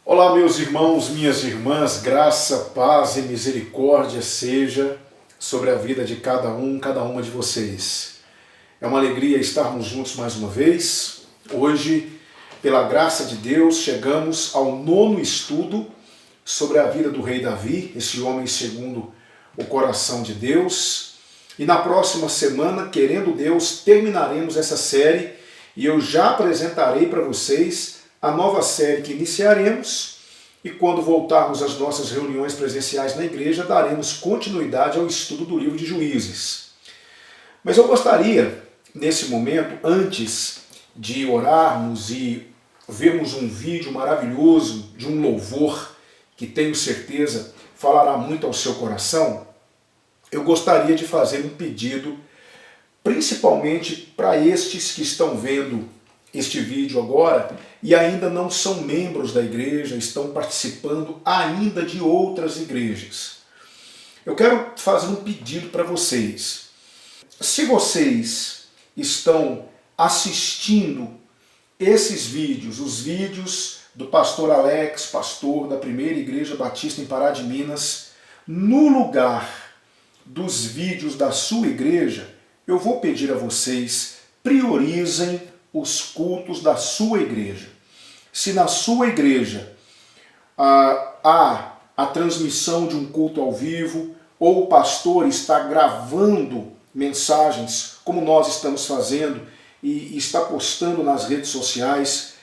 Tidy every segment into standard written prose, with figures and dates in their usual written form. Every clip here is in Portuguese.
Olá, meus irmãos, minhas irmãs, graça, paz e misericórdia seja sobre a vida de cada uma de vocês. É uma alegria estarmos juntos mais uma vez. Hoje, pela graça de Deus, chegamos ao 9º estudo sobre a vida do rei Davi, esse homem segundo o coração de Deus. E na próxima semana, querendo Deus, terminaremos essa série e eu já apresentarei para vocês a nova série que iniciaremos, e quando voltarmos às nossas reuniões presenciais na igreja, daremos continuidade ao estudo do livro de Juízes. Mas eu gostaria, nesse momento, antes de orarmos e vermos um vídeo maravilhoso de um louvor, que tenho certeza falará muito ao seu coração, eu gostaria de fazer um pedido, principalmente para estes que estão vendo este vídeo agora e ainda não são membros da igreja, estão participando ainda de outras igrejas. Eu quero fazer um pedido para vocês. Se vocês estão assistindo esses vídeos, os vídeos do pastor Alex, pastor da Primeira Igreja Batista em Pará de Minas, no lugar dos vídeos da sua igreja, eu vou pedir a vocês, priorizem os cultos da sua igreja. Se na sua igreja há a transmissão de um culto ao vivo, ou o pastor está gravando mensagens, como nós estamos fazendo, e está postando nas redes sociais,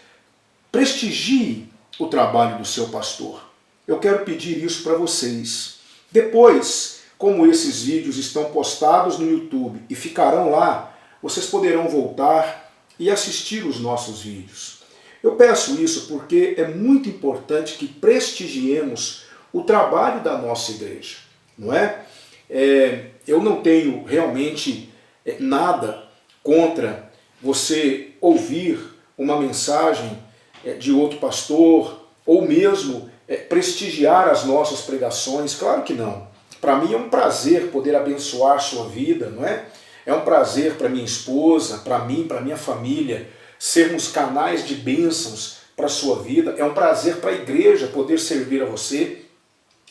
prestigie o trabalho do seu pastor. Eu quero pedir isso para vocês. Depois, como esses vídeos estão postados no YouTube e ficarão lá, vocês poderão voltar e assistir os nossos vídeos. Eu peço isso porque é muito importante que prestigiemos o trabalho da nossa igreja, não é? Eu não tenho realmente nada contra você ouvir uma mensagem de outro pastor ou mesmo prestigiar as nossas pregações, claro que não. Para mim é um prazer poder abençoar sua vida, não é? É um prazer para minha esposa, para mim, para minha família, sermos canais de bênçãos para a sua vida. É um prazer para a igreja poder servir a você.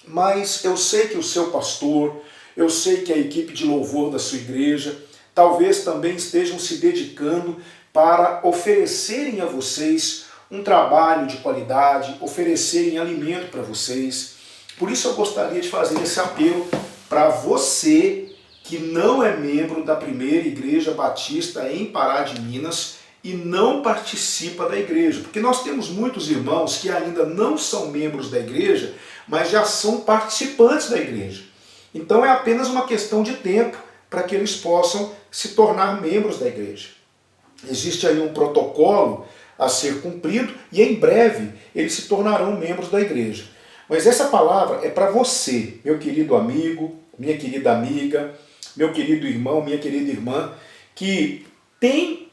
Mas eu sei que o seu pastor, eu sei que a equipe de louvor da sua igreja, talvez também estejam se dedicando para oferecerem a vocês um trabalho de qualidade, oferecerem alimento para vocês. Por isso eu gostaria de fazer esse apelo para você que não é membro da Primeira Igreja Batista em Pará de Minas e não participa da igreja. Porque nós temos muitos irmãos que ainda não são membros da igreja, mas já são participantes da igreja. Então é apenas uma questão de tempo para que eles possam se tornar membros da igreja. Existe aí um protocolo a ser cumprido e em breve eles se tornarão membros da igreja. Mas essa palavra é para você, meu querido amigo, minha querida amiga, meu querido irmão, minha querida irmã, que tem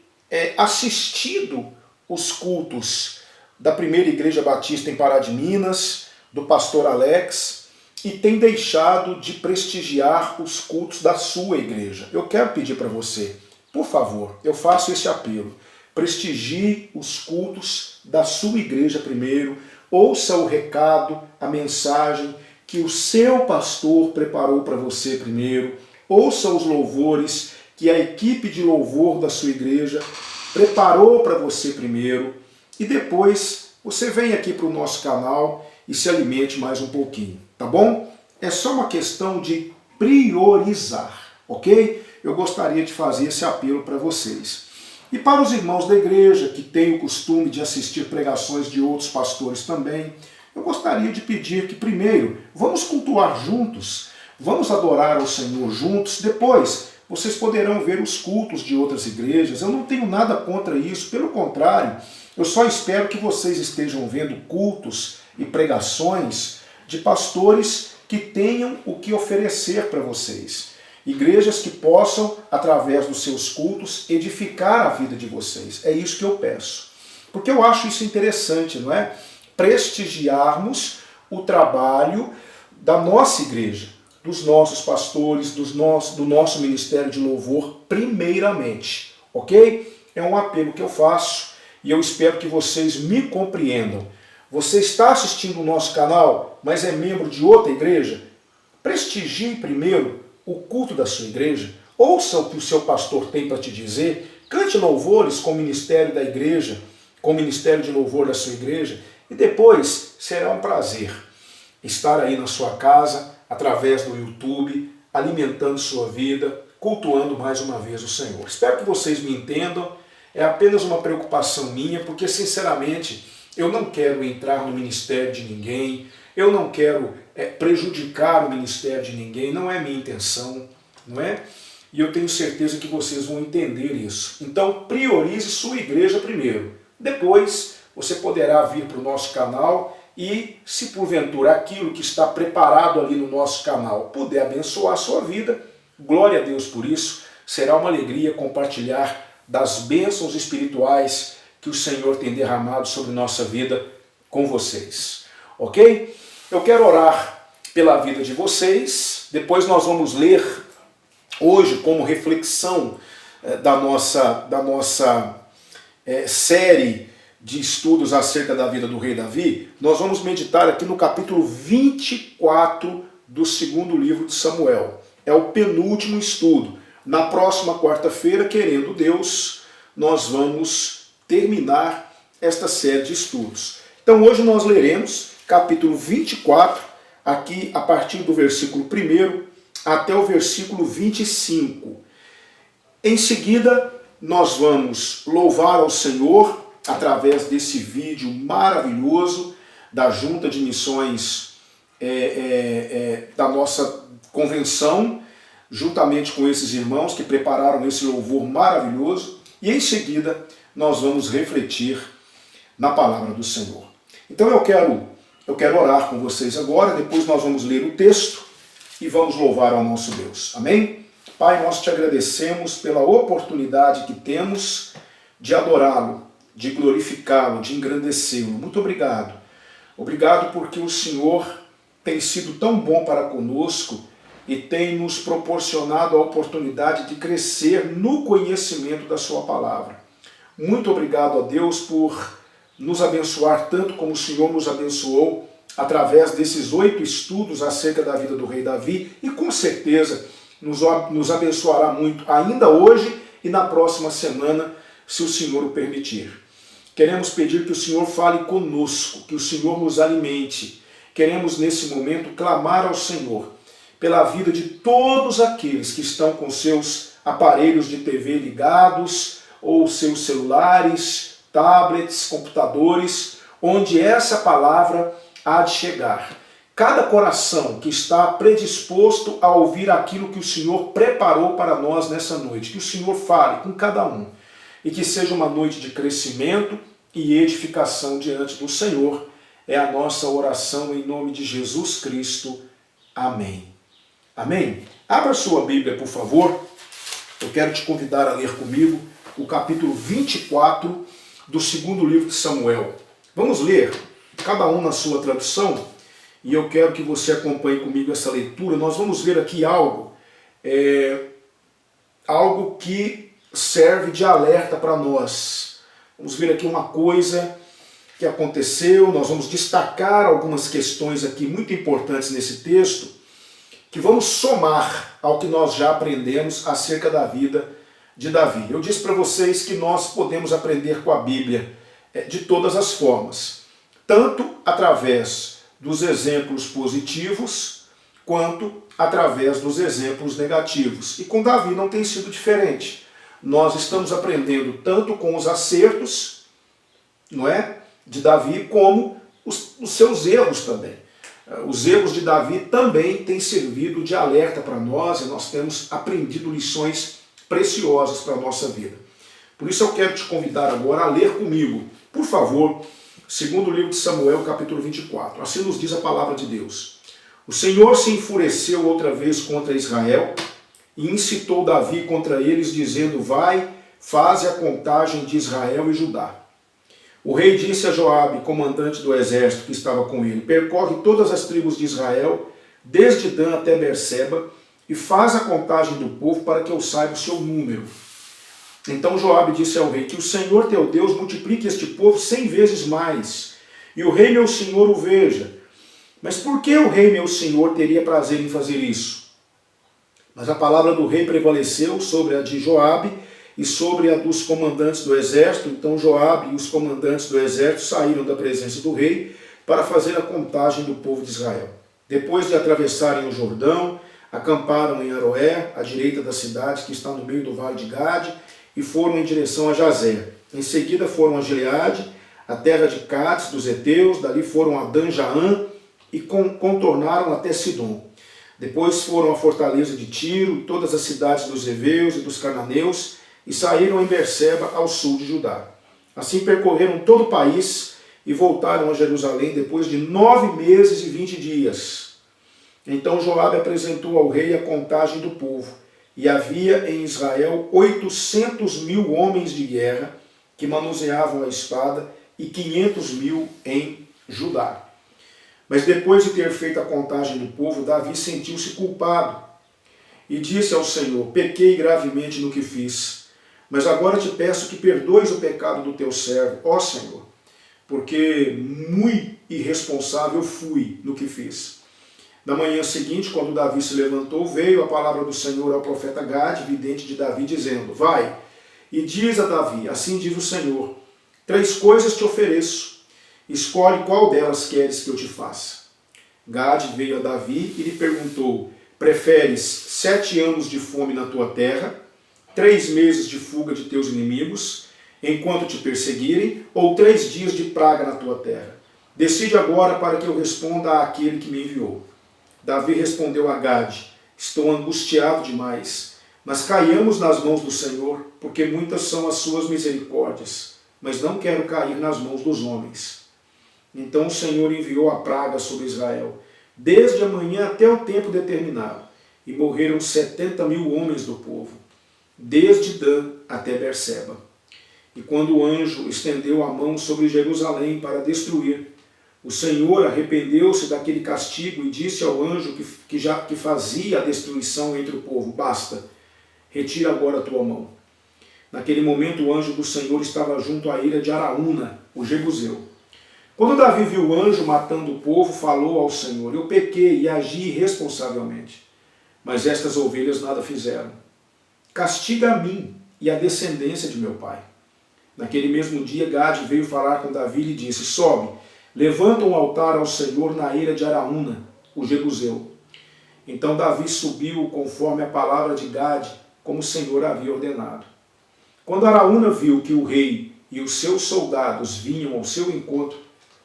assistido os cultos da Primeira Igreja Batista em Pará de Minas, do pastor Alex, e tem deixado de prestigiar os cultos da sua igreja. Eu quero pedir para você, por favor, eu faço esse apelo, prestigie os cultos da sua igreja primeiro, ouça o recado, a mensagem que o seu pastor preparou para você primeiro, ouça os louvores que a equipe de louvor da sua igreja preparou para você primeiro e depois você vem aqui para o nosso canal e se alimente mais um pouquinho, tá bom? É só uma questão de priorizar, ok? Eu gostaria de fazer esse apelo para vocês. E para os irmãos da igreja que têm o costume de assistir pregações de outros pastores também, eu gostaria de pedir que primeiro vamos cultuar juntos, vamos adorar ao Senhor juntos, depois vocês poderão ver os cultos de outras igrejas. Eu não tenho nada contra isso, pelo contrário, eu só espero que vocês estejam vendo cultos e pregações de pastores que tenham o que oferecer para vocês. Igrejas que possam, através dos seus cultos, edificar a vida de vocês. É isso que eu peço. Porque eu acho isso interessante, não é? Prestigiarmos o trabalho da nossa igreja, dos nossos pastores, do nosso ministério de louvor, primeiramente, ok? É um apelo que eu faço e eu espero que vocês me compreendam. Você está assistindo o nosso canal, mas é membro de outra igreja? Prestigie primeiro o culto da sua igreja. Ouça o que o seu pastor tem para te dizer. Cante louvores com o ministério da igreja, com o ministério de louvor da sua igreja. E depois será um prazer estar aí na sua casa, através do YouTube, alimentando sua vida, cultuando mais uma vez o Senhor. Espero que vocês me entendam. É apenas uma preocupação minha, porque sinceramente eu não quero entrar no ministério de ninguém, eu não quero prejudicar o ministério de ninguém, não é minha intenção, não é? E eu tenho certeza que vocês vão entender isso. Então priorize sua igreja primeiro. Depois você poderá vir para o nosso canal e, se porventura aquilo que está preparado ali no nosso canal puder abençoar a sua vida, glória a Deus por isso, será uma alegria compartilhar das bênçãos espirituais que o Senhor tem derramado sobre nossa vida com vocês. Ok? Eu quero orar pela vida de vocês, depois nós vamos ler hoje como reflexão da nossa série de estudos acerca da vida do rei Davi, nós vamos meditar aqui no capítulo 24 do segundo livro de Samuel. É o penúltimo estudo. Na próxima quarta-feira, querendo Deus, nós vamos terminar esta série de estudos. Então hoje nós leremos capítulo 24, aqui a partir do versículo 1 até o versículo 25. Em seguida, nós vamos louvar ao Senhor através desse vídeo maravilhoso da Junta de Missões da nossa convenção, juntamente com esses irmãos que prepararam esse louvor maravilhoso, e em seguida nós vamos refletir na palavra do Senhor. Então eu quero orar com vocês agora, depois nós vamos ler o texto e vamos louvar ao nosso Deus. Amém? Pai, nós te agradecemos pela oportunidade que temos de adorá-lo, de glorificá-lo, de engrandecê-lo. Muito obrigado. Obrigado porque o Senhor tem sido tão bom para conosco e tem nos proporcionado a oportunidade de crescer no conhecimento da sua palavra. Muito obrigado a Deus por nos abençoar tanto como o Senhor nos abençoou através desses 8 estudos acerca da vida do rei Davi e com certeza nos abençoará muito ainda hoje e na próxima semana, se o Senhor o permitir. Queremos pedir que o Senhor fale conosco, que o Senhor nos alimente. Queremos nesse momento clamar ao Senhor pela vida de todos aqueles que estão com seus aparelhos de TV ligados, ou seus celulares, tablets, computadores, onde essa palavra há de chegar. Cada coração que está predisposto a ouvir aquilo que o Senhor preparou para nós nessa noite, que o Senhor fale com cada um, e que seja uma noite de crescimento e edificação diante do Senhor, é a nossa oração em nome de Jesus Cristo. Amém. Amém? Abra sua Bíblia, por favor. Eu quero te convidar a ler comigo o capítulo 24 do segundo livro de Samuel. Vamos ler, cada um na sua tradução, e eu quero que você acompanhe comigo essa leitura. Nós vamos ver aqui algo que serve de alerta para nós. Vamos ver aqui uma coisa que aconteceu, nós vamos destacar algumas questões aqui muito importantes nesse texto, que vamos somar ao que nós já aprendemos acerca da vida de Davi. Eu disse para vocês que nós podemos aprender com a Bíblia de todas as formas, tanto através dos exemplos positivos, quanto através dos exemplos negativos. E com Davi não tem sido diferente. Nós estamos aprendendo tanto com os acertos, não é, de Davi, como os seus erros também. Os erros de Davi também têm servido de alerta para nós e nós temos aprendido lições preciosas para a nossa vida. Por isso eu quero te convidar agora a ler comigo, por favor, segundo livro de Samuel, capítulo 24. Assim nos diz a palavra de Deus. O Senhor se enfureceu outra vez contra Israel e incitou Davi contra eles, dizendo: vai, faze a contagem de Israel e Judá. O rei disse a Joabe, comandante do exército que estava com ele: percorre todas as tribos de Israel, desde Dan até Berseba, e faz a contagem do povo para que eu saiba o seu número. Então Joabe disse ao rei: que o Senhor teu Deus multiplique este povo 100 vezes mais, e o rei meu senhor o veja. Mas por que o rei meu senhor teria prazer em fazer isso? Mas a palavra do rei prevaleceu sobre a de Joabe e sobre a dos comandantes do exército. Então Joabe e os comandantes do exército saíram da presença do rei para fazer a contagem do povo de Israel. Depois de atravessarem o Jordão, acamparam em Aroé, à direita da cidade, que está no meio do vale de Gade, e foram em direção a Jazer. Em seguida foram a Gileade, a terra de Cádiz, dos heteus, dali foram a Dan-Jaã e contornaram até Sidom. Depois foram à fortaleza de Tiro, todas as cidades dos heveus e dos cananeus, e saíram em Berseba, ao sul de Judá. Assim percorreram todo o país e voltaram a Jerusalém depois de 9 meses e 20 dias. Então Joabe apresentou ao rei a contagem do povo, e havia em Israel 800.000 homens de guerra que manuseavam a espada e 500.000 em Judá. Mas depois de ter feito a contagem do povo, Davi sentiu-se culpado e disse ao Senhor: pequei gravemente no que fiz, mas agora te peço que perdoes o pecado do teu servo, ó Senhor, porque muito irresponsável fui no que fiz. Na manhã seguinte, quando Davi se levantou, veio a palavra do Senhor ao profeta Gade, vidente de Davi, dizendo: vai e diz a Davi, assim diz o Senhor, 3 coisas te ofereço, escolhe qual delas queres que eu te faça. Gade veio a Davi e lhe perguntou: preferes 7 anos de fome na tua terra, 3 meses de fuga de teus inimigos, enquanto te perseguirem, ou 3 dias de praga na tua terra? Decide agora para que eu responda àquele que me enviou. Davi respondeu a Gade: estou angustiado demais, mas caiamos nas mãos do Senhor, porque muitas são as suas misericórdias, mas não quero cair nas mãos dos homens. Então o Senhor enviou a praga sobre Israel, desde a manhã até o tempo determinado, e morreram 70.000 homens do povo, desde Dan até Berseba. E quando o anjo estendeu a mão sobre Jerusalém para destruir, o Senhor arrependeu-se daquele castigo e disse ao anjo que fazia a destruição entre o povo: basta, retira agora a tua mão. Naquele momento o anjo do Senhor estava junto à ilha de Araúna, o Jebuseu. Quando Davi viu o anjo matando o povo, falou ao Senhor: eu pequei e agi irresponsavelmente, mas estas ovelhas nada fizeram. Castiga a mim e a descendência de meu pai. Naquele mesmo dia Gade veio falar com Davi e lhe disse: sobe, levanta um altar ao Senhor na ilha de Araúna, o Jebuseu. Então Davi subiu conforme a palavra de Gade, como o Senhor havia ordenado. Quando Araúna viu que o rei e os seus soldados vinham ao seu encontro,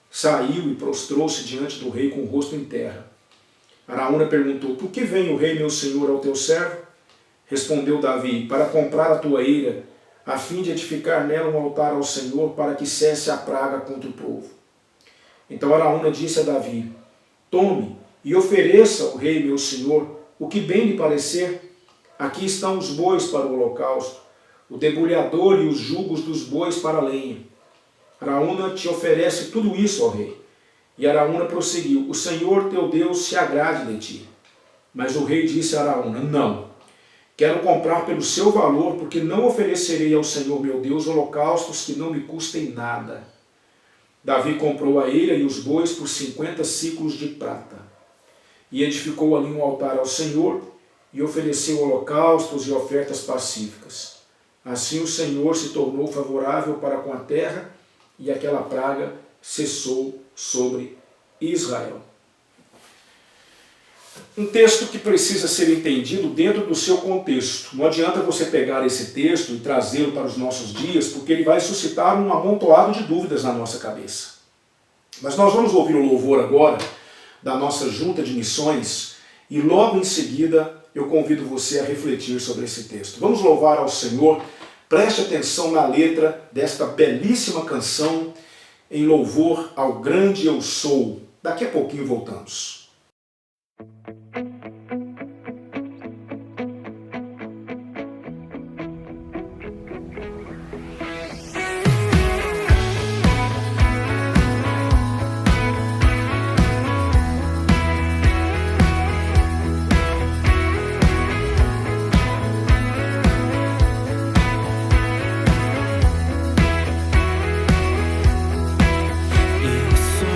saiu e prostrou-se diante do rei com o rosto em terra. Araúna perguntou: por que vem o rei meu senhor ao teu servo? Respondeu Davi: para comprar a tua eira, a fim de edificar nela um altar ao Senhor, para que cesse a praga contra o povo. Então Araúna disse a Davi: tome e ofereça ao rei meu senhor o que bem lhe parecer. Aqui estão os bois para o holocausto, o debulhador e os jugos dos bois para a lenha. Araúna te oferece tudo isso, ó rei. E Araúna prosseguiu: o Senhor teu Deus se agrade de ti. Mas o rei disse a Araúna: não, quero comprar pelo seu valor, porque não oferecerei ao Senhor meu Deus holocaustos que não me custem nada. Davi comprou a eira e os bois por 50 siclos de prata. E edificou ali um altar ao Senhor, e ofereceu holocaustos e ofertas pacíficas. Assim o Senhor se tornou favorável para com a terra, e aquela praga cessou sobre Israel. Um texto que precisa ser entendido dentro do seu contexto. Não adianta você pegar esse texto e trazê-lo para os nossos dias, porque ele vai suscitar um amontoado de dúvidas na nossa cabeça. Mas nós vamos ouvir o louvor agora da nossa junta de missões e logo em seguida eu convido você a refletir sobre esse texto. Vamos louvar ao Senhor. Preste atenção na letra desta belíssima canção em louvor ao grande Eu Sou. Daqui a pouquinho voltamos. Eu sou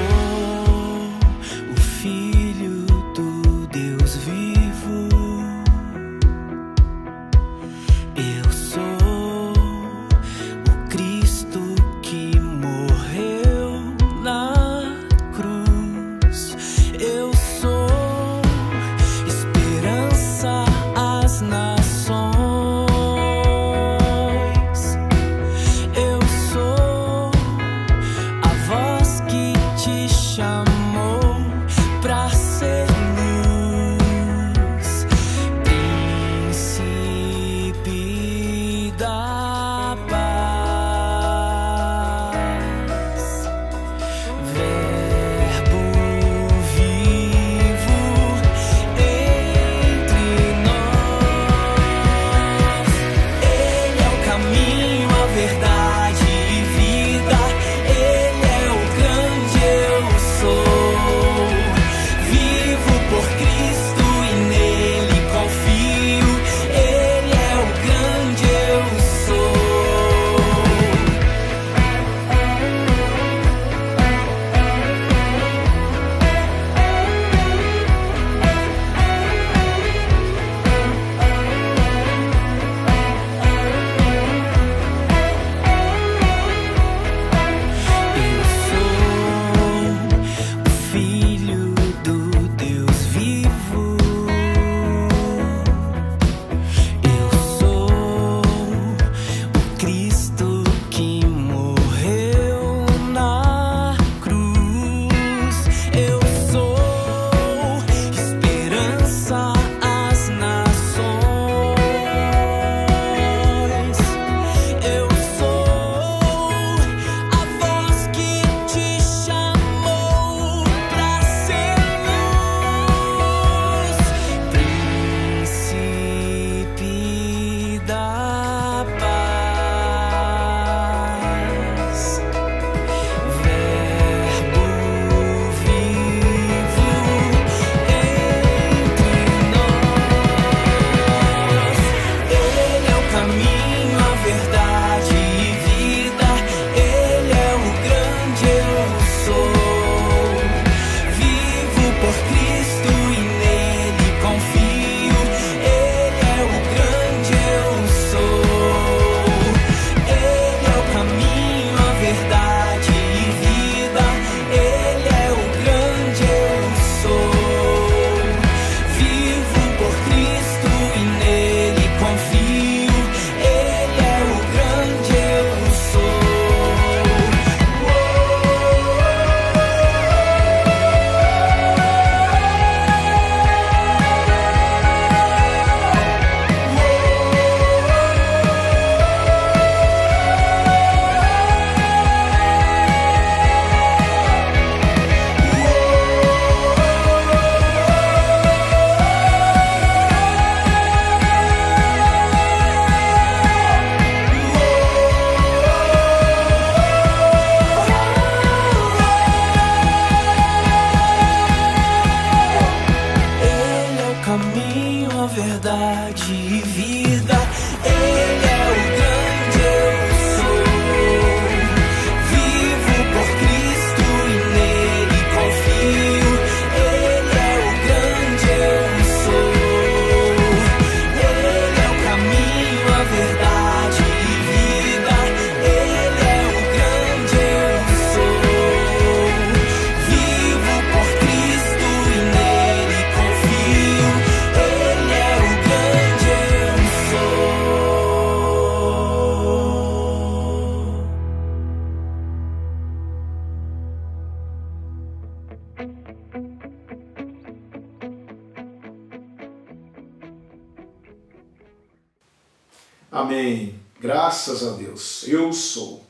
Amém. Graças a Deus. Eu sou.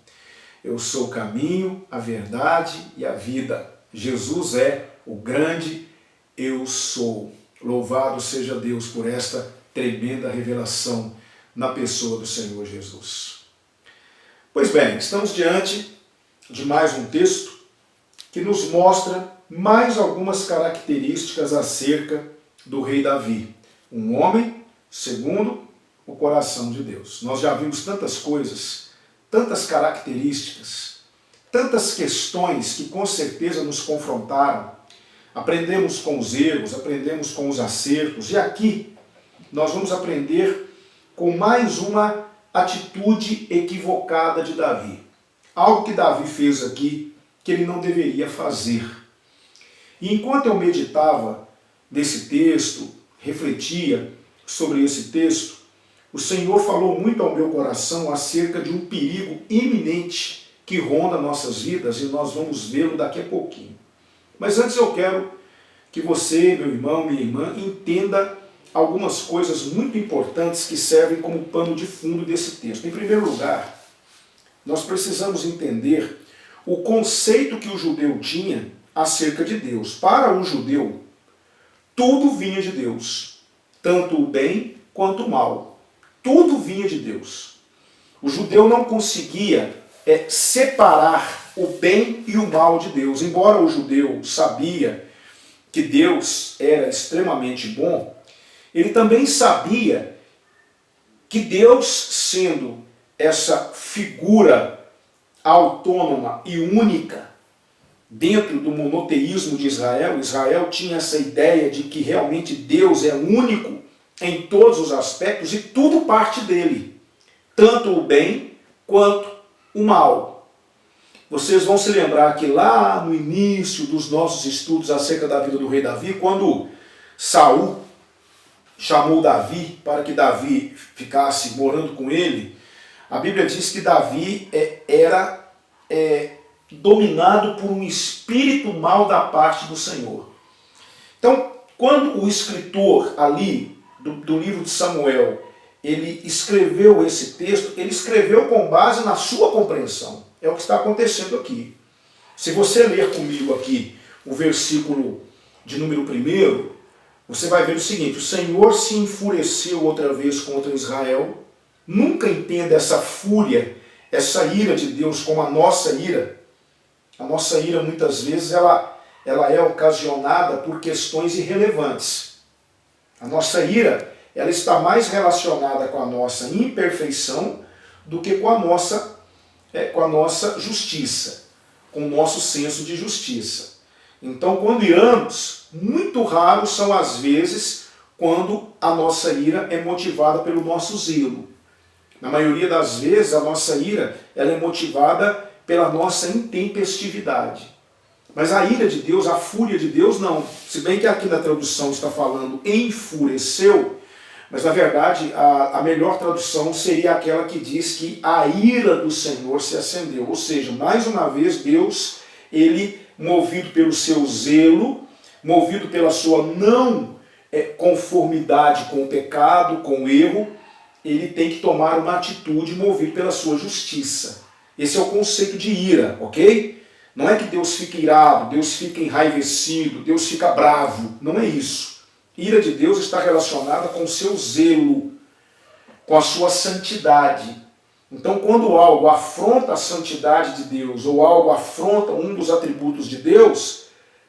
Eu sou o caminho, a verdade e a vida. Jesus é o grande eu sou. Louvado seja Deus por esta tremenda revelação na pessoa do Senhor Jesus. Pois bem, estamos diante de mais um texto que nos mostra mais algumas características acerca do rei Davi. Um homem segundo o coração de Deus. Nós já vimos tantas coisas, tantas características, tantas questões que com certeza nos confrontaram. Aprendemos com os erros, aprendemos com os acertos, e aqui nós vamos aprender com mais uma atitude equivocada de Davi. Algo que Davi fez aqui que ele não deveria fazer. E enquanto eu meditava nesse texto, refletia sobre esse texto, o Senhor falou muito ao meu coração acerca de um perigo iminente que ronda nossas vidas, e nós vamos vê-lo daqui a pouquinho. Mas antes eu quero que você, meu irmão, minha irmã, entenda algumas coisas muito importantes que servem como pano de fundo desse texto. Em primeiro lugar, nós precisamos entender o conceito que o judeu tinha acerca de Deus. Para o judeu, tudo vinha de Deus, tanto o bem quanto o mal. Tudo vinha de Deus. O judeu não conseguia separar o bem e o mal de Deus. Embora o judeu sabia que Deus era extremamente bom, ele também sabia que Deus, sendo essa figura autônoma e única dentro do monoteísmo de Israel, Israel tinha essa ideia de que realmente Deus é único em todos os aspectos e tudo parte dele, tanto o bem quanto o mal. Vocês vão se lembrar que lá no início dos nossos estudos acerca da vida do rei Davi, quando Saul chamou Davi para que Davi ficasse morando com ele, a Bíblia diz que Davi era dominado por um espírito mau da parte do Senhor. Então, quando o escritor ali do livro de Samuel, ele escreveu esse texto, ele escreveu com base na sua compreensão. É o que está acontecendo aqui. Se você ler comigo aqui o versículo de número 1, você vai ver o seguinte: o Senhor se enfureceu outra vez contra Israel. Nunca entenda essa fúria, essa ira de Deus como a nossa ira. A nossa ira muitas vezes ela é ocasionada por questões irrelevantes. A nossa ira, ela está mais relacionada com a nossa imperfeição do que com a nossa justiça, com o nosso senso de justiça. Então, quando iramos, muito raros são as vezes quando a nossa ira é motivada pelo nosso zelo. Na maioria das vezes, a nossa ira ela é motivada pela nossa intempestividade. Mas a ira de Deus, a fúria de Deus, não. Se bem que aqui na tradução está falando enfureceu, mas na verdade a melhor tradução seria aquela que diz que a ira do Senhor se acendeu. Ou seja, mais uma vez Deus, ele movido pelo seu zelo, movido pela sua não conformidade com o pecado, com o erro, ele tem que tomar uma atitude movido pela sua justiça. Esse é o conceito de ira, ok? Não é que Deus fica irado, Deus fica enraivecido, Deus fica bravo. Não é isso. Ira de Deus está relacionada com o seu zelo, com a sua santidade. Então, quando algo afronta a santidade de Deus, ou algo afronta um dos atributos de Deus,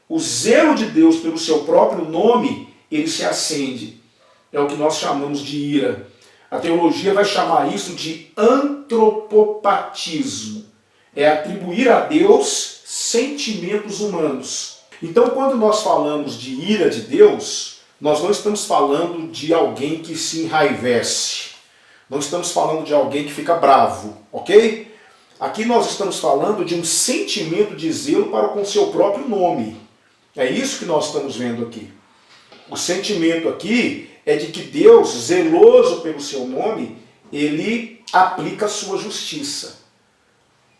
o zelo de Deus pelo seu próprio nome, ele se acende. É o que nós chamamos de ira. A teologia vai chamar isso de antropopatismo. É atribuir a Deus sentimentos humanos. Então, quando nós falamos de ira de Deus, nós não estamos falando de alguém que se enraivece. Não estamos falando de alguém que fica bravo, ok? Aqui nós estamos falando de um sentimento de zelo para com seu próprio nome. É isso que nós estamos vendo aqui. O sentimento aqui é de que Deus, zeloso pelo seu nome, ele aplica a sua justiça.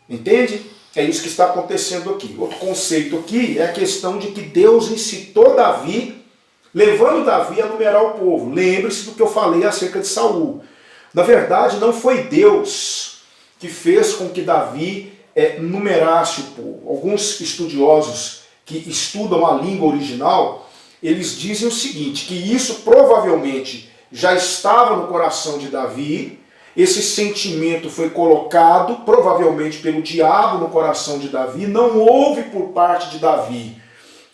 Entende? É isso que está acontecendo aqui. Outro conceito aqui é a questão de que Deus incitou Davi, levando Davi a numerar o povo. Lembre-se do que eu falei acerca de Saul. Na verdade, não foi Deus que fez com que Davi numerasse o povo. Alguns estudiosos que estudam a língua original, eles dizem o seguinte, que isso provavelmente já estava no coração de Davi, esse sentimento foi colocado provavelmente pelo diabo no coração de Davi, não houve por parte de Davi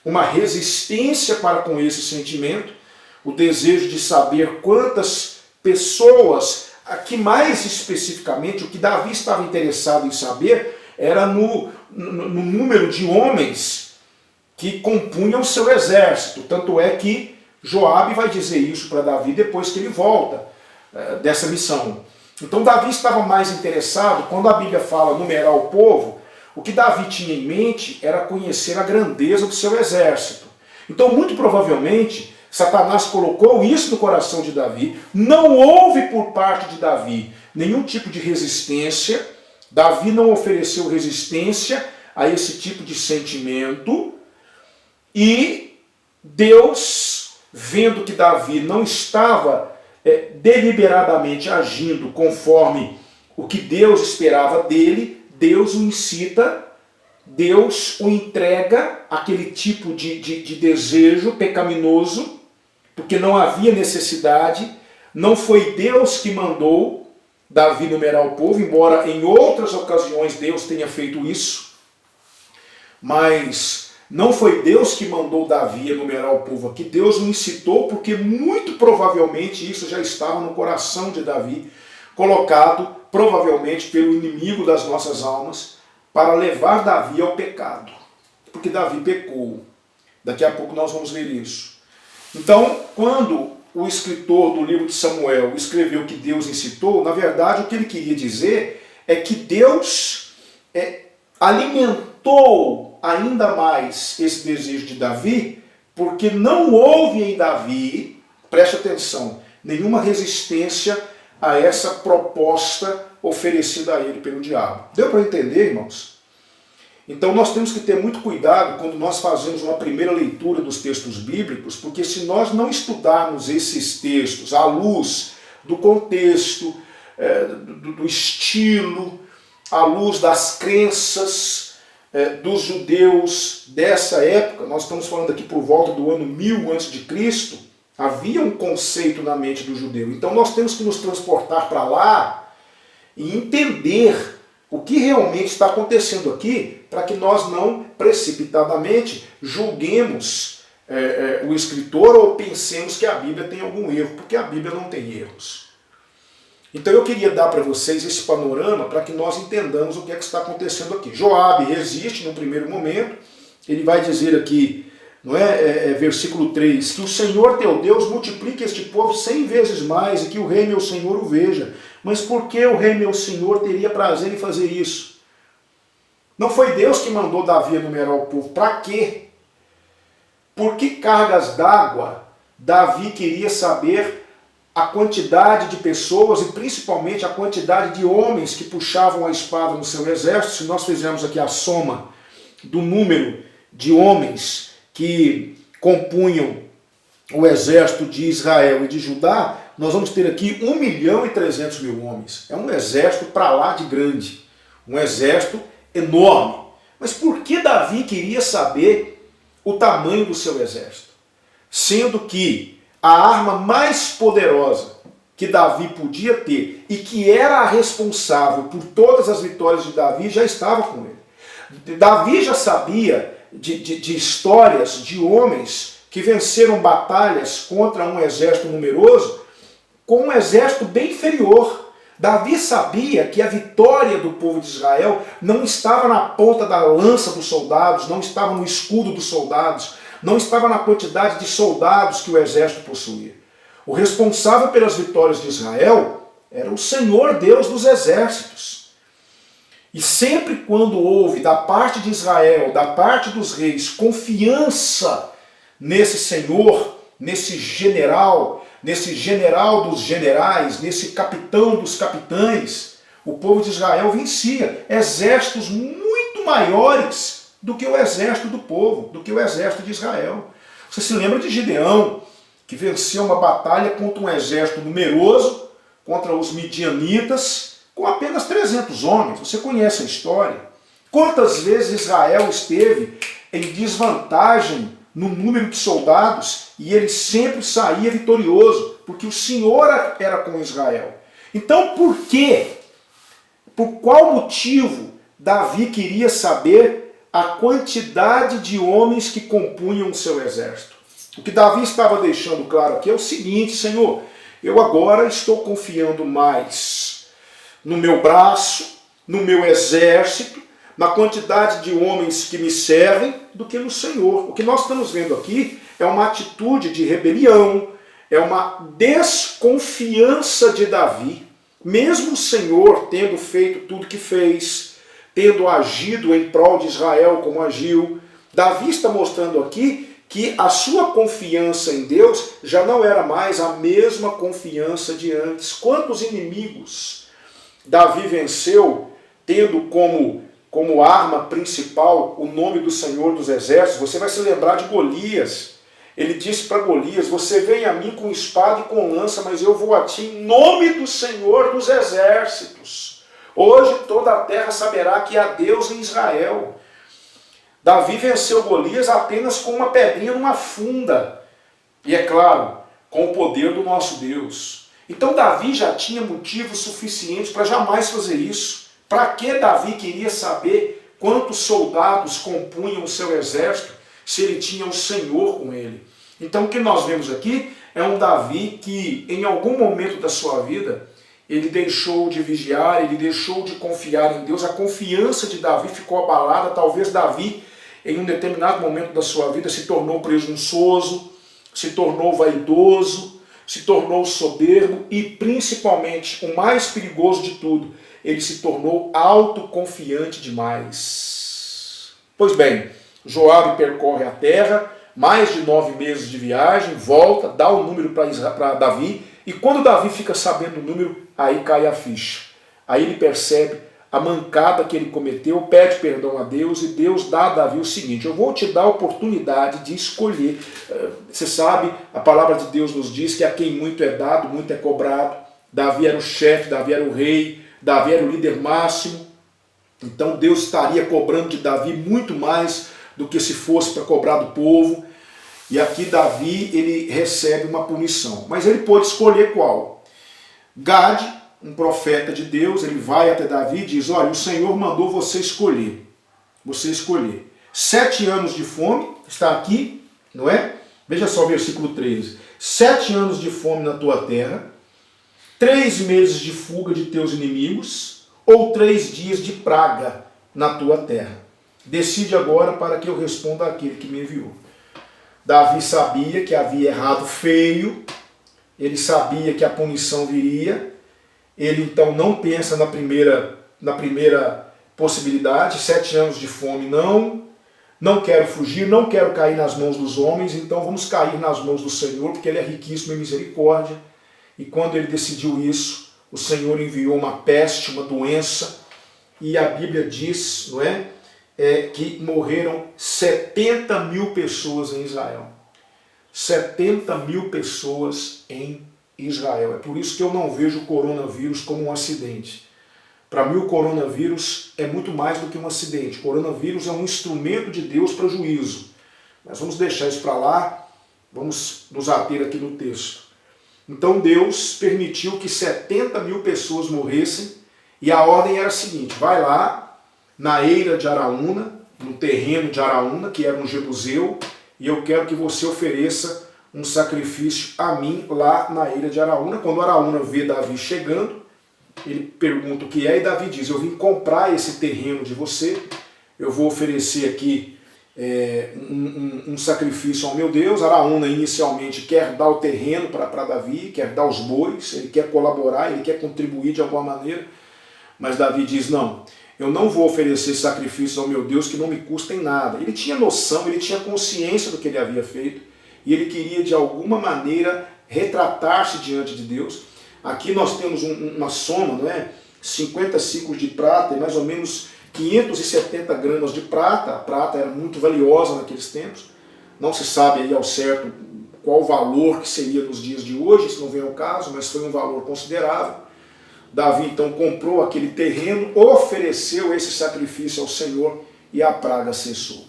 uma resistência para com esse sentimento, o desejo de saber quantas pessoas, aqui mais especificamente, o que Davi estava interessado em saber era no número de homens que compunham o seu exército. Tanto é que Joabe vai dizer isso para Davi depois que ele volta dessa missão. Então Davi estava mais interessado, quando a Bíblia fala numerar o povo, o que Davi tinha em mente era conhecer a grandeza do seu exército. Então, muito provavelmente, Satanás colocou isso no coração de Davi, não houve por parte de Davi nenhum tipo de resistência, Davi não ofereceu resistência a esse tipo de sentimento, e Deus, vendo que Davi não estava deliberadamente agindo conforme o que Deus esperava dele, Deus o incita, Deus o entrega àquele tipo de desejo pecaminoso, porque não havia necessidade, não foi Deus que mandou Davi numerar o povo, embora em outras ocasiões Deus tenha feito isso, mas não foi Deus que mandou Davi enumerar o povo aqui, Deus o incitou, porque muito provavelmente isso já estava no coração de Davi, colocado provavelmente pelo inimigo das nossas almas, para levar Davi ao pecado. Porque Davi pecou. Daqui a pouco nós vamos ler isso. Então, quando o escritor do livro de Samuel escreveu que Deus incitou, na verdade o que ele queria dizer é que Deus alimentou ainda mais esse desejo de Davi, porque não houve em Davi, preste atenção, nenhuma resistência a essa proposta oferecida a ele pelo diabo. Deu para entender, irmãos? Então nós temos que ter muito cuidado quando nós fazemos uma primeira leitura dos textos bíblicos, porque se nós não estudarmos esses textos à luz do contexto, do estilo, à luz das crenças dos judeus dessa época, nós estamos falando aqui por volta do ano 1000 a.C., havia um conceito na mente do judeu. Então nós temos que nos transportar para lá e entender o que realmente está acontecendo aqui, para que nós não precipitadamente julguemos o escritor ou pensemos que a Bíblia tem algum erro, porque a Bíblia não tem erros. Então eu queria dar para vocês esse panorama para que nós entendamos o que é que está acontecendo aqui. Joabe resiste no primeiro momento, ele vai dizer aqui, não versículo 3, que o Senhor teu Deus multiplique este povo 100 vezes mais e que o rei meu Senhor o veja. Mas por que o rei meu Senhor teria prazer em fazer isso? Não foi Deus que mandou Davi enumerar o povo. Para quê? Por que cargas d'água Davi queria saber a quantidade de pessoas e principalmente a quantidade de homens que puxavam a espada no seu exército? Se nós fizermos aqui a soma do número de homens que compunham o exército de Israel e de Judá, nós vamos ter aqui 1.300.000 homens. É um exército para lá de grande, um exército enorme. Mas por que Davi queria saber o tamanho do seu exército? Sendo que a arma mais poderosa que Davi podia ter e que era a responsável por todas as vitórias de Davi já estava com ele. Davi já sabia de histórias de homens que venceram batalhas contra um exército numeroso com um exército bem inferior. Davi sabia que a vitória do povo de Israel não estava na ponta da lança dos soldados, não estava no escudo dos soldados, não estava na quantidade de soldados que o exército possuía. O responsável pelas vitórias de Israel era o Senhor Deus dos exércitos. E sempre quando houve da parte de Israel, da parte dos reis, confiança nesse Senhor, nesse general dos generais, nesse capitão dos capitães, o povo de Israel vencia exércitos muito maiores do que o exército do povo, do que o exército de Israel. Você se lembra de Gideão, que venceu uma batalha contra um exército numeroso, contra os midianitas com apenas 300 homens. Você conhece a história. Quantas vezes Israel esteve em desvantagem no número de soldados e ele sempre saía vitorioso, porque o Senhor era com Israel. Então por quê? Por qual motivo Davi queria saber a quantidade de homens que compunham o seu exército? O que Davi estava deixando claro aqui é o seguinte: Senhor, eu agora estou confiando mais no meu braço, no meu exército, na quantidade de homens que me servem, do que no Senhor. O que nós estamos vendo aqui é uma atitude de rebelião, é uma desconfiança de Davi. Mesmo o Senhor tendo feito tudo que fez, tendo agido em prol de Israel como agiu, Davi está mostrando aqui que a sua confiança em Deus já não era mais a mesma confiança de antes. Quantos inimigos Davi venceu tendo como arma principal o nome do Senhor dos Exércitos? Você vai se lembrar de Golias. Ele disse para Golias: você vem a mim com espada e com lança, mas eu vou a ti em nome do Senhor dos Exércitos. Hoje toda a terra saberá que há Deus em Israel. Davi venceu Golias apenas com uma pedrinha numa funda. E é claro, com o poder do nosso Deus. Então Davi já tinha motivos suficientes para jamais fazer isso. Para que Davi queria saber quantos soldados compunham o seu exército se ele tinha o Senhor com ele? Então o que nós vemos aqui é um Davi que em algum momento da sua vida ele deixou de vigiar, ele deixou de confiar em Deus. A confiança de Davi ficou abalada. Talvez Davi, em um determinado momento da sua vida, se tornou presunçoso, se tornou vaidoso, se tornou soberbo e, principalmente, o mais perigoso de tudo, ele se tornou autoconfiante demais. Pois bem, Joabe percorre a terra, mais de 9 meses de viagem, volta, dá o número para Davi, e quando Davi fica sabendo o número, aí cai a ficha. Aí ele percebe a mancada que ele cometeu, pede perdão a Deus, e Deus dá a Davi o seguinte: eu vou te dar a oportunidade de escolher. Você sabe, a palavra de Deus nos diz que a quem muito é dado, muito é cobrado. Davi era o chefe, Davi era o rei, Davi era o líder máximo. Então Deus estaria cobrando de Davi muito mais do que se fosse para cobrar do povo. E aqui Davi, ele recebe uma punição. Mas ele pôde escolher qual? Gade, um profeta de Deus, ele vai até Davi e diz: olha, o Senhor mandou você escolher. 7 anos de fome, está aqui, não é? Veja só o versículo 13. 7 anos de fome na tua terra, 3 meses de fuga de teus inimigos, ou 3 dias de praga na tua terra. Decide agora para que eu responda àquele que me enviou. Davi sabia que havia errado feio, ele sabia que a punição viria. Ele então não pensa na primeira possibilidade: 7 anos de fome, não quero fugir, não quero cair nas mãos dos homens, então vamos cair nas mãos do Senhor, porque Ele é riquíssimo em misericórdia. E quando ele decidiu isso, o Senhor enviou uma peste, uma doença, e a Bíblia diz, não é, que morreram 70 mil pessoas em Israel. 70 mil pessoas em Israel. É por isso que eu não vejo o coronavírus como um acidente. Para mim, o coronavírus é muito mais do que um acidente. O coronavírus é um instrumento de Deus para juízo. Mas vamos deixar isso para lá, vamos nos ater aqui no texto. Então Deus permitiu que 70 mil pessoas morressem, e a ordem era a seguinte: vai lá na eira de Araúna, no terreno de Araúna, que era um jebuseu, e eu quero que você ofereça um sacrifício a mim lá na eira de Araúna. Quando Araúna vê Davi chegando, ele pergunta o que é, e Davi diz: eu vim comprar esse terreno de você, eu vou oferecer aqui um sacrifício ao meu Deus. Araúna inicialmente quer dar o terreno para Davi, quer dar os bois, ele quer colaborar, ele quer contribuir de alguma maneira, mas Davi diz: não, eu não vou oferecer sacrifícios ao meu Deus que não me custem nada. Ele tinha noção, ele tinha consciência do que ele havia feito, e ele queria de alguma maneira retratar-se diante de Deus. Aqui nós temos uma soma, não é? 50 ciclos de prata e mais ou menos 570 gramas de prata. A prata era muito valiosa naqueles tempos. Não se sabe aí ao certo qual o valor que seria nos dias de hoje, isso não vem ao caso, mas foi um valor considerável. Davi então comprou aquele terreno, ofereceu esse sacrifício ao Senhor e a praga cessou.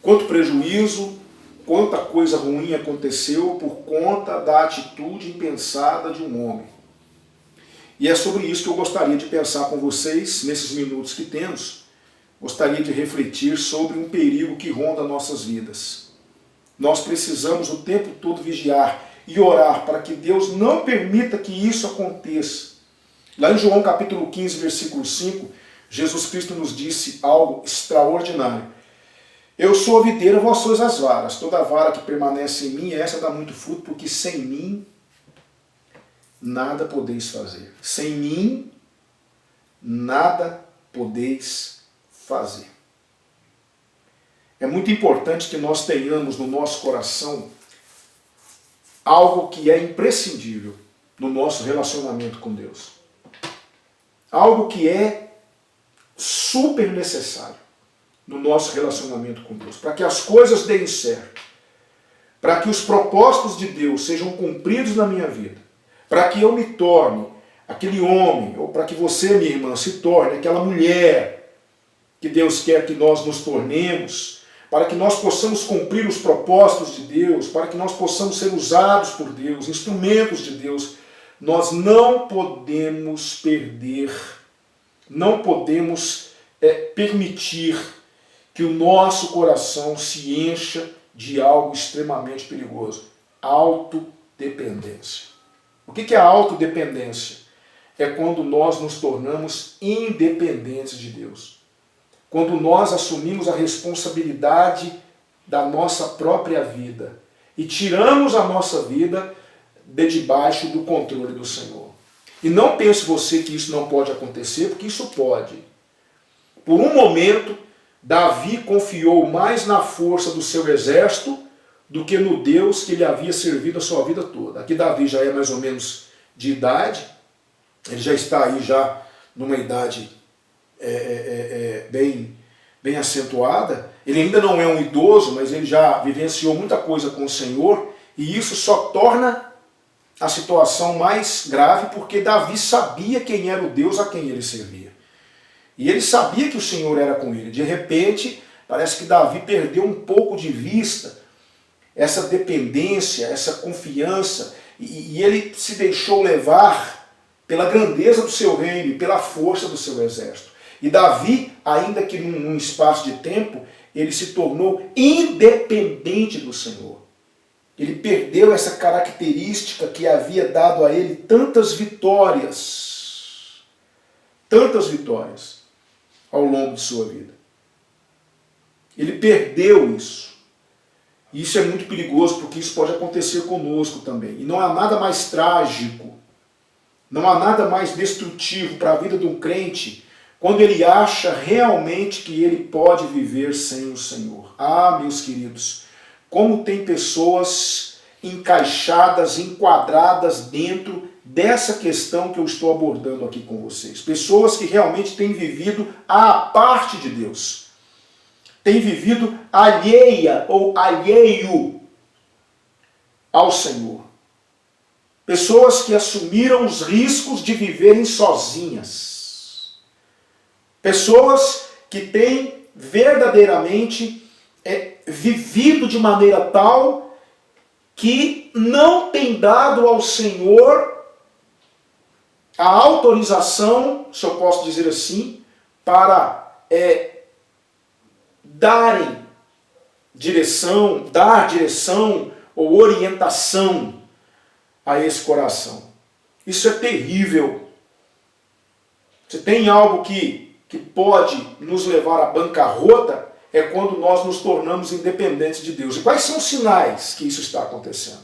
Quanto prejuízo, quanta coisa ruim aconteceu por conta da atitude impensada de um homem. E é sobre isso que eu gostaria de pensar com vocês, nesses minutos que temos. Gostaria de refletir sobre um perigo que ronda nossas vidas. Nós precisamos o tempo todo vigiar e orar para que Deus não permita que isso aconteça. Lá em João capítulo 15, versículo 5, Jesus Cristo nos disse algo extraordinário. Eu sou a videira, vós sois as varas. Toda vara que permanece em mim, essa dá muito fruto, porque sem mim nada podeis fazer. Sem mim nada podeis fazer. É muito importante que nós tenhamos no nosso coração algo que é imprescindível no nosso relacionamento com Deus. Algo que é super necessário no nosso relacionamento com Deus. Para que as coisas deem certo. Para que os propósitos de Deus sejam cumpridos na minha vida. Para que eu me torne aquele homem, ou para que você, minha irmã, se torne aquela mulher que Deus quer que nós nos tornemos, para que nós possamos cumprir os propósitos de Deus, para que nós possamos ser usados por Deus, instrumentos de Deus, nós não podemos perder, não podemos permitir que o nosso coração se encha de algo extremamente perigoso. Autodependência. O que é a autodependência? É quando nós nos tornamos independentes de Deus. Quando nós assumimos a responsabilidade da nossa própria vida e tiramos a nossa vida de debaixo do controle do Senhor. E não pense você que isso não pode acontecer, porque isso pode. Por um momento, Davi confiou mais na força do seu exército do que no Deus que ele havia servido a sua vida toda. Aqui Davi já é mais ou menos de idade, ele já está aí já numa idade bem acentuada. Ele ainda não é um idoso, mas ele já vivenciou muita coisa com o Senhor, e isso só torna a situação mais grave, porque Davi sabia quem era o Deus a quem ele servia. E ele sabia que o Senhor era com ele. De repente, parece que Davi perdeu um pouco de vista essa dependência, essa confiança, e ele se deixou levar pela grandeza do seu reino e pela força do seu exército. E Davi, ainda que num espaço de tempo, ele se tornou independente do Senhor. Ele perdeu essa característica que havia dado a ele tantas vitórias ao longo de sua vida. Ele perdeu isso. E isso é muito perigoso, porque isso pode acontecer conosco também. E não há nada mais trágico, não há nada mais destrutivo para a vida de um crente quando ele acha realmente que ele pode viver sem o Senhor. Ah, meus queridos, como tem pessoas encaixadas, enquadradas dentro dessa questão que eu estou abordando aqui com vocês. Pessoas que realmente têm vivido à parte de Deus. Têm vivido alheia ou alheio ao Senhor. Pessoas que assumiram os riscos de viverem sozinhas. Pessoas que têm verdadeiramente vivido de maneira tal que não tem dado ao Senhor a autorização, se eu posso dizer assim, para dar direção ou orientação a esse coração. Isso é terrível. Você tem algo que pode nos levar à bancarrota, é quando nós nos tornamos independentes de Deus. E quais são os sinais que isso está acontecendo?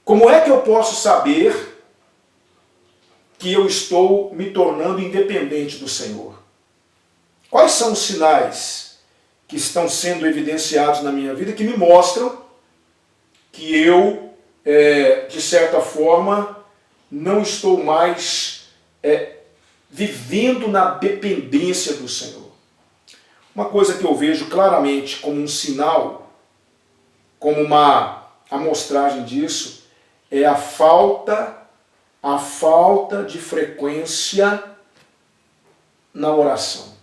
Como é que eu posso saber que eu estou me tornando independente do Senhor? Quais são os sinais que estão sendo evidenciados na minha vida que me mostram que eu, de certa forma, não estou mais vivendo na dependência do Senhor? Uma coisa que eu vejo claramente como um sinal como uma amostragem disso, é a falta de frequência na oração.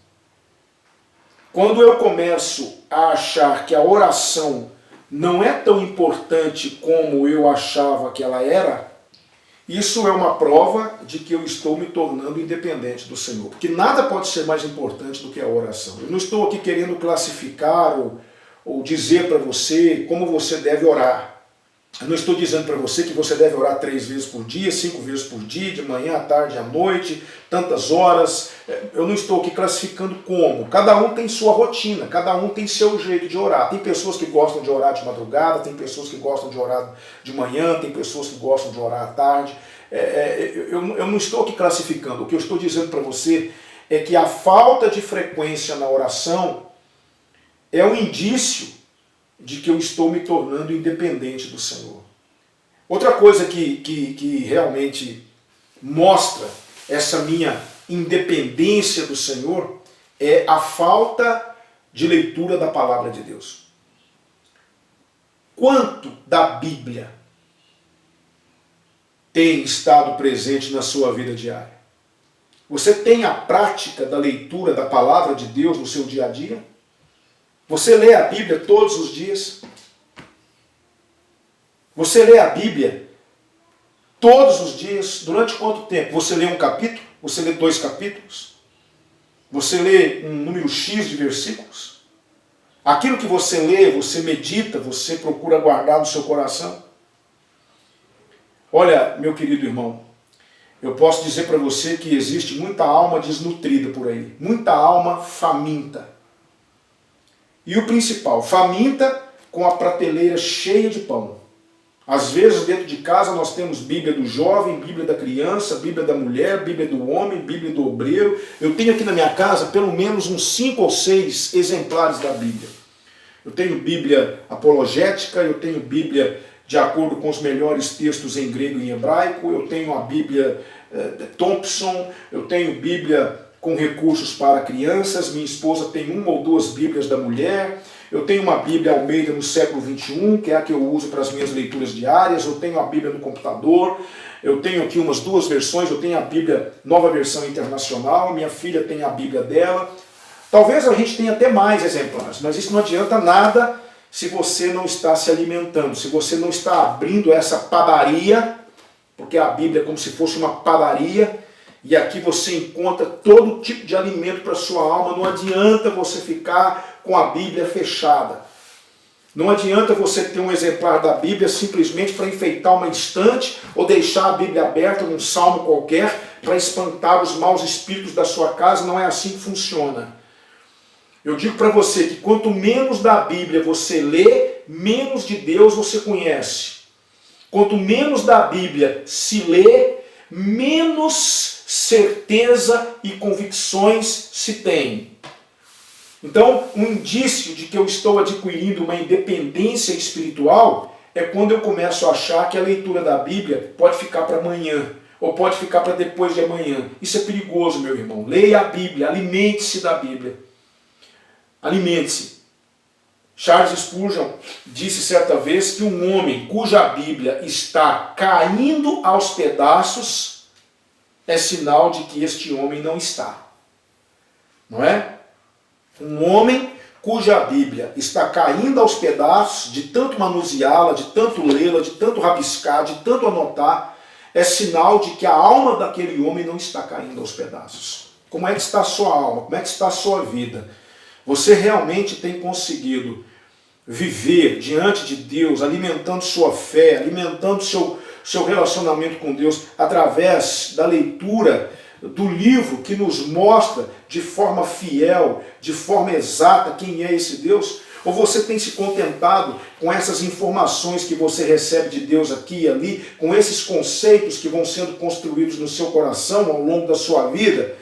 Quando eu começo a achar que a oração não é tão importante como eu achava que ela era, isso é uma prova de que eu estou me tornando independente do Senhor. Porque nada pode ser mais importante do que a oração. Eu não estou aqui querendo classificar ou dizer para você como você deve orar. Eu não estou dizendo para você que você deve orar 3 vezes por dia, 5 vezes por dia, de manhã, à tarde, à noite, tantas horas. Eu não estou aqui classificando como. Cada um tem sua rotina, cada um tem seu jeito de orar. Tem pessoas que gostam de orar de madrugada, tem pessoas que gostam de orar de manhã, tem pessoas que gostam de orar à tarde. Eu não estou aqui classificando. O que eu estou dizendo para você é que a falta de frequência na oração é um indício de que eu estou me tornando independente do Senhor. Outra coisa que realmente mostra essa minha independência do Senhor é a falta de leitura da palavra de Deus. Quanto da Bíblia tem estado presente na sua vida diária? Você tem a prática da leitura da palavra de Deus no seu dia a dia? Você lê a Bíblia todos os dias? Você lê a Bíblia todos os dias? Durante quanto tempo? Você lê um capítulo? Você lê 2 capítulos? Você lê um número X de versículos? Aquilo que você lê, você medita, você procura guardar no seu coração? Olha, meu querido irmão, eu posso dizer para você que existe muita alma desnutrida por aí, muita alma faminta. E o principal, faminta com a prateleira cheia de pão. Às vezes dentro de casa nós temos Bíblia do jovem, Bíblia da criança, Bíblia da mulher, Bíblia do homem, Bíblia do obreiro. Eu tenho aqui na minha casa pelo menos uns 5 ou 6 exemplares da Bíblia. Eu tenho Bíblia apologética, eu tenho Bíblia de acordo com os melhores textos em grego e em hebraico, eu tenho a Bíblia Thompson, eu tenho Bíblia com recursos para crianças, minha esposa tem 1 ou 2 Bíblias da mulher, eu tenho uma Bíblia Almeida no século XXI, que é a que eu uso para as minhas leituras diárias, eu tenho a Bíblia no computador, eu tenho aqui umas 2 versões, eu tenho a Bíblia Nova Versão Internacional, minha filha tem a Bíblia dela. Talvez a gente tenha até mais exemplares, mas isso não adianta nada se você não está se alimentando, se você não está abrindo essa padaria, porque a Bíblia é como se fosse uma padaria, e aqui você encontra todo tipo de alimento para a sua alma. Não adianta você ficar com a Bíblia fechada. Não adianta você ter um exemplar da Bíblia simplesmente para enfeitar uma estante ou deixar a Bíblia aberta num salmo qualquer para espantar os maus espíritos da sua casa. Não é assim que funciona. Eu digo para você que quanto menos da Bíblia você lê, menos de Deus você conhece. Quanto menos da Bíblia se lê, menos certeza e convicções se tem. Então, um indício de que eu estou adquirindo uma independência espiritual é quando eu começo a achar que a leitura da Bíblia pode ficar para amanhã, ou pode ficar para depois de amanhã. Isso é perigoso, meu irmão. Leia a Bíblia, alimente-se da Bíblia. Alimente-se. Charles Spurgeon disse certa vez que um homem cuja Bíblia está caindo aos pedaços é sinal de que este homem não está. Não é? Um homem cuja Bíblia está caindo aos pedaços, de tanto manuseá-la, de tanto lê-la, de tanto rabiscar, de tanto anotar, é sinal de que a alma daquele homem não está caindo aos pedaços. Como é que está a sua alma? Como é que está a sua vida? Você realmente tem conseguido viver diante de Deus, alimentando sua fé, alimentando seu relacionamento com Deus através da leitura do livro que nos mostra de forma fiel, de forma exata quem é esse Deus? Ou você tem se contentado com essas informações que você recebe de Deus aqui e ali, com esses conceitos que vão sendo construídos no seu coração ao longo da sua vida?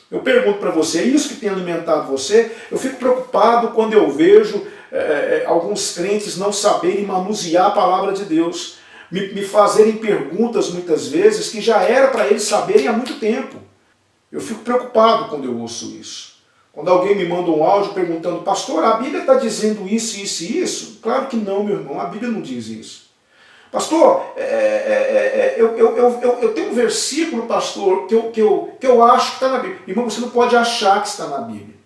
Eu pergunto para você, é isso que tem alimentado você? Eu fico preocupado quando eu vejo alguns crentes não saberem manusear a palavra de Deus, me fazerem perguntas muitas vezes que já era para eles saberem há muito tempo. Eu fico preocupado quando eu ouço isso. Quando alguém me manda um áudio perguntando, pastor, a Bíblia está dizendo isso, isso e isso? Claro que não, meu irmão, a Bíblia não diz isso. Pastor, eu tenho um versículo, pastor, que eu acho que está na Bíblia. Irmão, você não pode achar que está na Bíblia.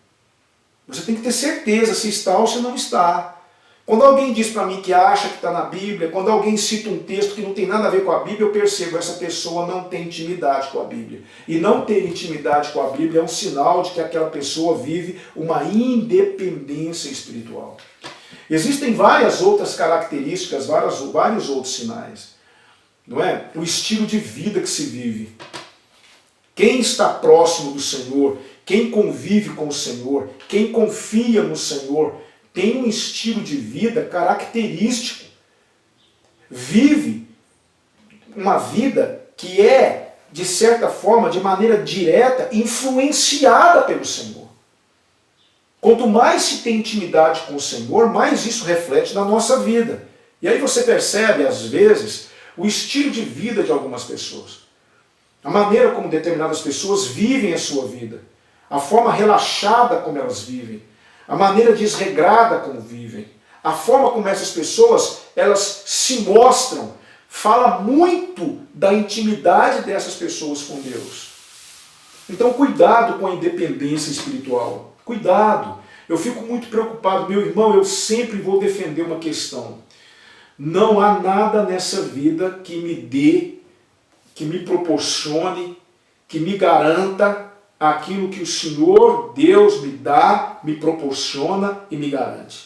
Você tem que ter certeza se está ou se não está. Quando alguém diz para mim que acha que está na Bíblia, quando alguém cita um texto que não tem nada a ver com a Bíblia, eu percebo que essa pessoa não tem intimidade com a Bíblia. E não ter intimidade com a Bíblia é um sinal de que aquela pessoa vive uma independência espiritual. Existem várias outras características, vários outros sinais. Não é? O estilo de vida que se vive. Quem está próximo do Senhor, quem convive com o Senhor, quem confia no Senhor, tem um estilo de vida característico. Vive uma vida que é, de certa forma, de maneira direta, influenciada pelo Senhor. Quanto mais se tem intimidade com o Senhor, mais isso reflete na nossa vida. E aí você percebe, às vezes, o estilo de vida de algumas pessoas. A maneira como determinadas pessoas vivem a sua vida. A forma relaxada como elas vivem. A maneira desregrada como vivem. A forma como essas pessoas, elas se mostram. Fala muito da intimidade dessas pessoas com Deus. Então cuidado com a independência espiritual. Cuidado. Eu fico muito preocupado. Meu irmão, eu sempre vou defender uma questão. Não há nada nessa vida que me dê, que me proporcione, que me garanta aquilo que o Senhor, Deus, me dá, me proporciona e me garante.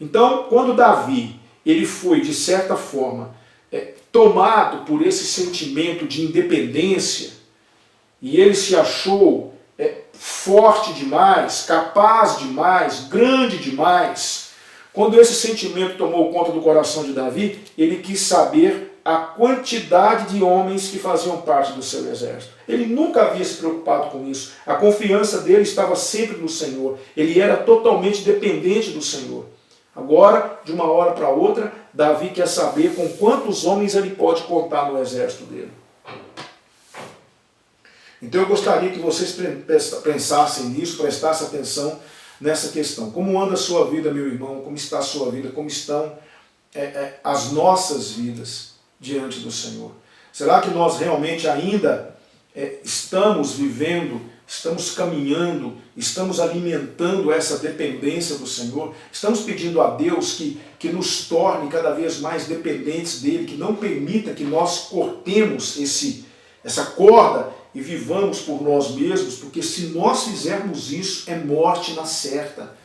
Então, quando Davi, ele foi, de certa forma, tomado por esse sentimento de independência, e ele se achou forte demais, capaz demais, grande demais, quando esse sentimento tomou conta do coração de Davi, ele quis saber a quantidade de homens que faziam parte do seu exército. Ele nunca havia se preocupado com isso. A confiança dele estava sempre no Senhor. Ele era totalmente dependente do Senhor. Agora, de uma hora para outra, Davi quer saber com quantos homens ele pode contar no exército dele. Então eu gostaria que vocês pensassem nisso, prestassem atenção nessa questão. Como anda a sua vida, meu irmão? Como está a sua vida? Como estão as nossas vidas diante do Senhor? Será que nós realmente ainda estamos vivendo, estamos caminhando, estamos alimentando essa dependência do Senhor? Estamos pedindo a Deus que nos torne cada vez mais dependentes dEle, que não permita que nós cortemos essa corda e vivamos por nós mesmos, porque se nós fizermos isso, é morte na certa.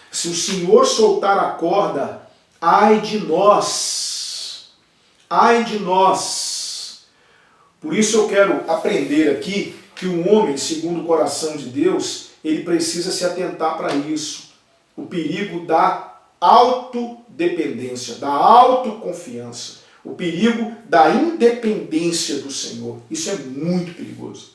Se o Senhor soltar a corda, ai de nós! Ai de nós! Por isso eu quero aprender aqui que um homem, segundo o coração de Deus, ele precisa se atentar para isso. O perigo da autodependência, da autoconfiança. O perigo da independência do Senhor. Isso é muito perigoso.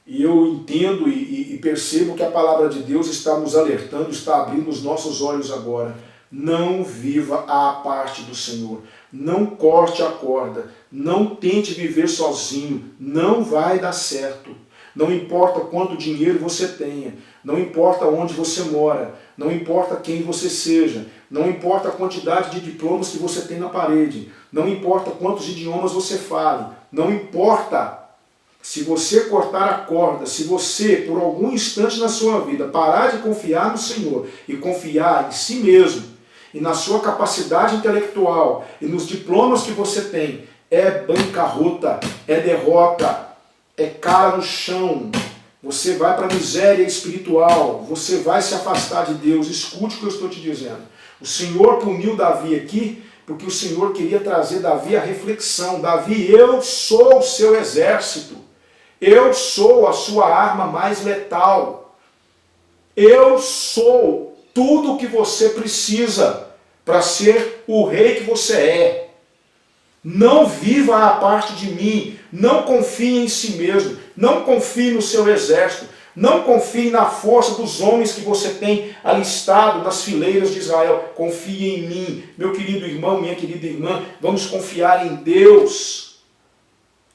E eu entendo e percebo que a palavra de Deus está nos alertando, está abrindo os nossos olhos agora. Não viva à parte do Senhor. Não corte a corda. Não tente viver sozinho. Não vai dar certo. Não importa quanto dinheiro você tenha. Não importa onde você mora. Não importa quem você seja. Não importa a quantidade de diplomas que você tem na parede. Não importa quantos idiomas você fale. Não importa. Se você cortar a corda, se você, por algum instante na sua vida, parar de confiar no Senhor e confiar em si mesmo, e na sua capacidade intelectual, e nos diplomas que você tem, é bancarrota, é derrota, é cara no chão. Você vai para a miséria espiritual, você vai se afastar de Deus. Escute o que eu estou te dizendo. O Senhor puniu Davi aqui, porque o Senhor queria trazer Davi à reflexão. Davi, eu sou o seu exército. Eu sou a sua arma mais letal. Eu sou tudo o que você precisa para ser o rei que você é. Não viva à parte de mim. Não confie em si mesmo. Não confie no seu exército. Não confie na força dos homens que você tem alistado nas fileiras de Israel. Confie em mim. Meu querido irmão, minha querida irmã, vamos confiar em Deus.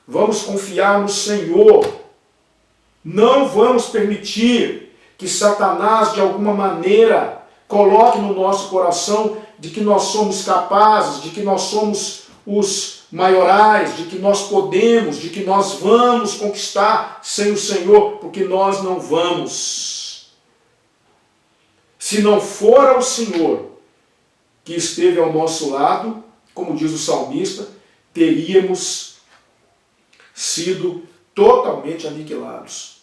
Vamos confiar no Senhor. Não vamos permitir que Satanás, de alguma maneira, coloque no nosso coração de que nós somos capazes, de que nós somos os maiorais, de que nós podemos, de que nós vamos conquistar sem o Senhor, porque nós não vamos. Se não for o Senhor que esteve ao nosso lado, como diz o salmista, teríamos sido totalmente aniquilados.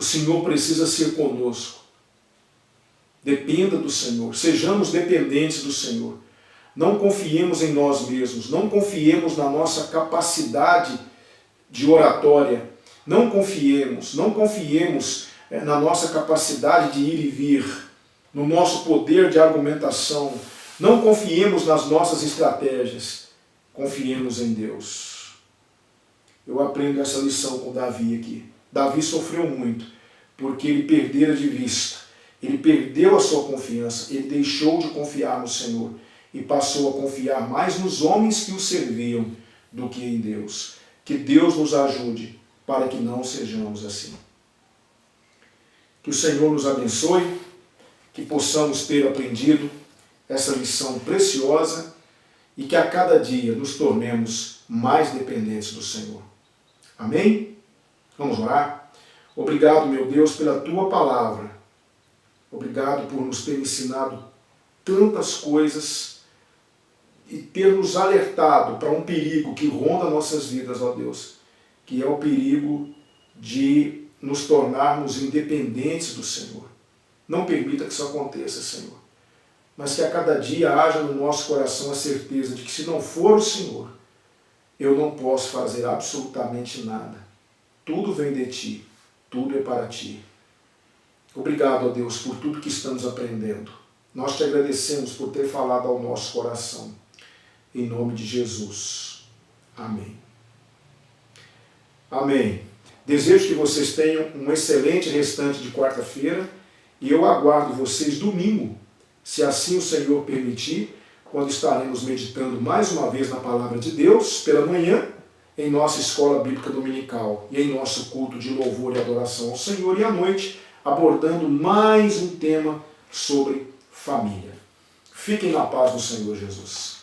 O Senhor precisa ser conosco. Dependa do Senhor. Sejamos dependentes do Senhor. Não confiemos em nós mesmos. Não confiemos na nossa capacidade de oratória. Não confiemos na nossa capacidade de ir e vir, no nosso poder de argumentação. Não confiemos nas nossas estratégias. Confiemos em Deus. Eu aprendo essa lição com Davi aqui. Davi sofreu muito, porque ele perdera de vista. Ele perdeu a sua confiança, ele deixou de confiar no Senhor e passou a confiar mais nos homens que o serviam do que em Deus. Que Deus nos ajude para que não sejamos assim. Que o Senhor nos abençoe, que possamos ter aprendido essa lição preciosa e que a cada dia nos tornemos mais dependentes do Senhor. Amém? Vamos orar? Obrigado, meu Deus, pela Tua palavra. Obrigado por nos ter ensinado tantas coisas e ter nos alertado para um perigo que ronda nossas vidas, ó Deus, que é o perigo de nos tornarmos independentes do Senhor. Não permita que isso aconteça, Senhor, mas que a cada dia haja no nosso coração a certeza de que se não for o Senhor, eu não posso fazer absolutamente nada. Tudo vem de Ti, tudo é para Ti. Obrigado, ó Deus, por tudo que estamos aprendendo. Nós te agradecemos por ter falado ao nosso coração. Em nome de Jesus. Amém. Amém. Desejo que vocês tenham um excelente restante de quarta-feira e eu aguardo vocês domingo, se assim o Senhor permitir, quando estaremos meditando mais uma vez na Palavra de Deus, pela manhã, em nossa Escola Bíblica Dominical e em nosso culto de louvor e adoração ao Senhor, e à noite, abordando mais um tema sobre família. Fiquem na paz do Senhor Jesus.